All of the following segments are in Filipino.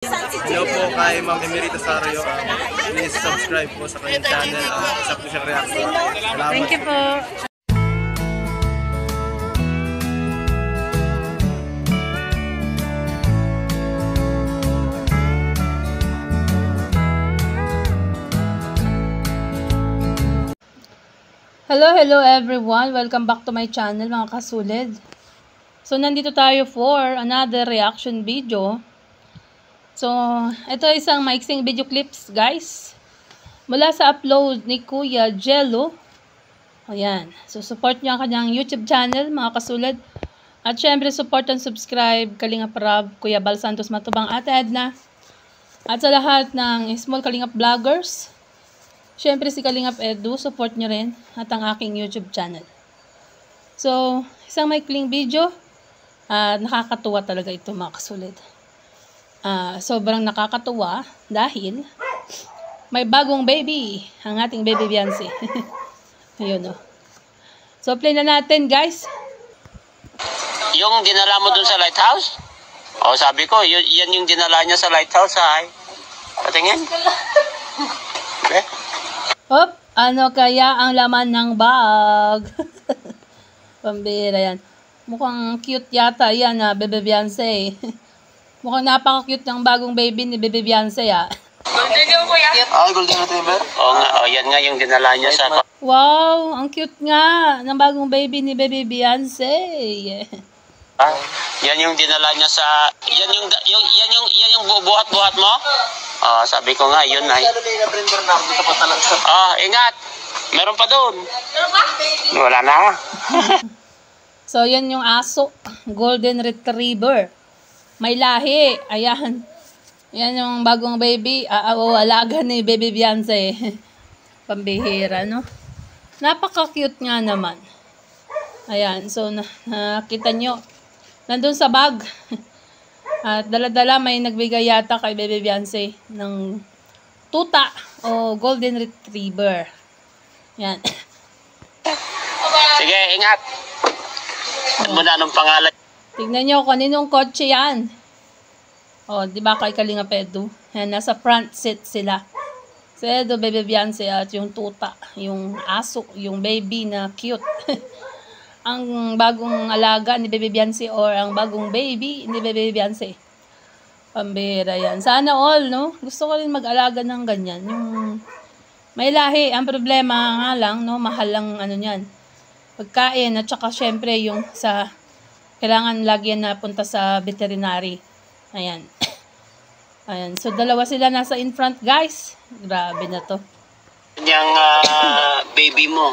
Hello po kay Ma'am Emerita Sario. Please subscribe po sa kanyang channel. Isa po siyang reaction. Salamat. Thank you po. Hello everyone. Welcome back to my channel mga kasulid. So nandito tayo for another reaction video. So ito isang maiksing video clips guys. Mula sa upload ni Kuya Jello. Ayan. So support niyo ang kanyang YouTube channel mga kasulid. At syempre support and subscribe Kalingap Rob, Kuya Bal Santos Matubang, Ate Edna. At sa lahat ng small Kalingap vloggers. Siyempre si Kalingap Edu, support nyo rin at ang aking YouTube channel. So, isang maikling video. Nakakatuwa talaga ito mga kasulid. Sobrang nakakatuwa dahil may bagong baby, ang ating baby Beyonce. Ayun o. So, play na natin guys. Yung dinala mo dun sa lighthouse? O, sabi ko, yan yung dinala niya sa lighthouse ay. Patingin. Okay. Hop, ano kaya ang laman ng bag? Pambira yan. Mukhang cute yata yan Bebe Beyonce. Mukhang napaka-cute ng bagong baby ni Bebe Beyonce Golden yung kuya? Ay, golden retriever? Oo nga, yan nga yung dinala niya sa... Wow, ang cute nga ng bagong baby ni Bebe Beyonce. Yan yung dinala niya sa... Yan yung buhat-buhat mo? Sabi ko nga, yun ay. Ingat. Meron pa doon. Wala na. So, yan yung aso. Golden Retriever. May lahi. Ayan. Yan yung bagong baby. Alaga ni Baby Beyonce. Pambihira, no? Napaka-cute nga naman. Ayan. So, nakita nyo. Nandun sa bag. At dala-dala may nagbigay yata kay Baby Beyonce ng tuta o Golden Retriever. Yan. Sige, ingat. At muna anong pangalan? Tignan nyo kung aninong kotse yan. O, di ba kay Kalingap Edu? Yan, nasa front seat sila. Si Edu, Baby Beyonce at yung tuta, yung aso, yung baby na cute. Ang bagong alaga ni Baby Beyonce or ang bagong baby ni Baby Beyonce. Pambira yan. Sana all, no? Gusto ko rin mag-alaga ng ganyan. Yung may lahi. Ang problema nga lang, no? Mahal lang ano yan. Pagkain at saka syempre yung sa kailangan lagi yan napunta sa veterinary. Ayan. Ayan. So dalawa sila nasa in front guys. Grabe na to. Yung baby mo.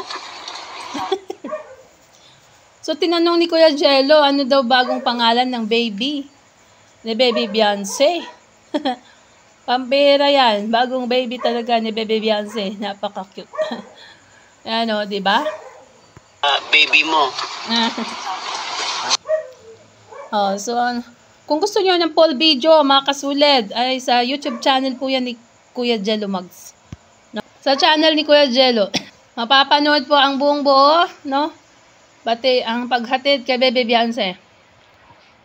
So, tinanong ni Kuya Jello, ano daw bagong pangalan ng baby? Ni Baby Beyonce. Pambira yan. Bagong baby talaga ni Baby Beyonce. Napaka-cute. Ayan o, diba? Baby mo. So, kung gusto nyo ng full video, mga kasulid, ay sa YouTube channel po yan ni Kuya Jello Mags. No? Sa channel ni Kuya Jello, mapapanood po ang buong buo, no? Pati ang paghatid kay Baby Beyonce.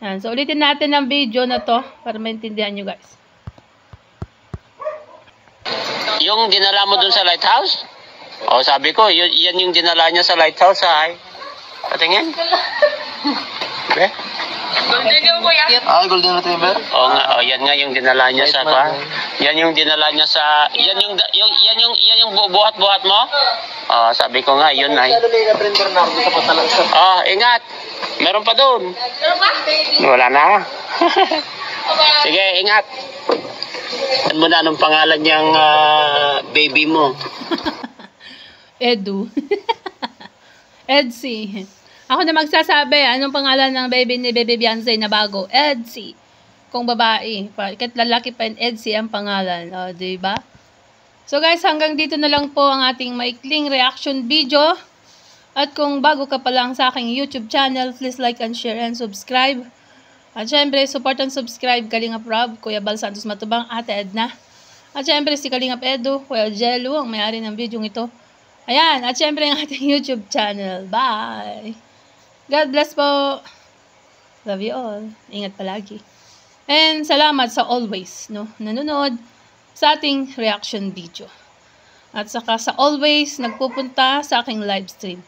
Yan. So, ulitin natin ang video na to para maintindihan nyo guys. Yung dinala mo dun sa lighthouse? O, sabi ko, yan yung dinala niya sa lighthouse ay. Patingin. Okay. Golden yung kuya? Ay, golden retriever? Oo nga, yan nga yung dinala niya sa... Yan yung dinala niya sa... Yan yung buhat-buhat mo? Sabi ko nga, yun ay. Ingat. Meron pa doon. Wala na. Sige, ingat. At muna anong pangalan niyang baby mo? Edu. Edsy. Ako na magsasabi, anong pangalan ng baby ni Baby Beyonce na bago? Edsy. Kung babae. Kahit lalaki pa yun, Edsy ang pangalan. O, diba? So guys, hanggang dito na lang po ang ating maikling reaction video. At kung bago ka pa lang sa aking YouTube channel, please like and share and subscribe. At syempre, support and subscribe Kalingap Rob, Kuya Bal Santos Matubang, Ate Edna. At syempre, si Kalingap Edu, Kuya Jello, ang may-ari ng video ito. Ayan, at syempre ang ating YouTube channel. Bye! God bless po! Love you all. Ingat palagi. And salamat sa always, no, nanonood sa ating reaction video. At saka sa always nagpupunta sa aking live stream.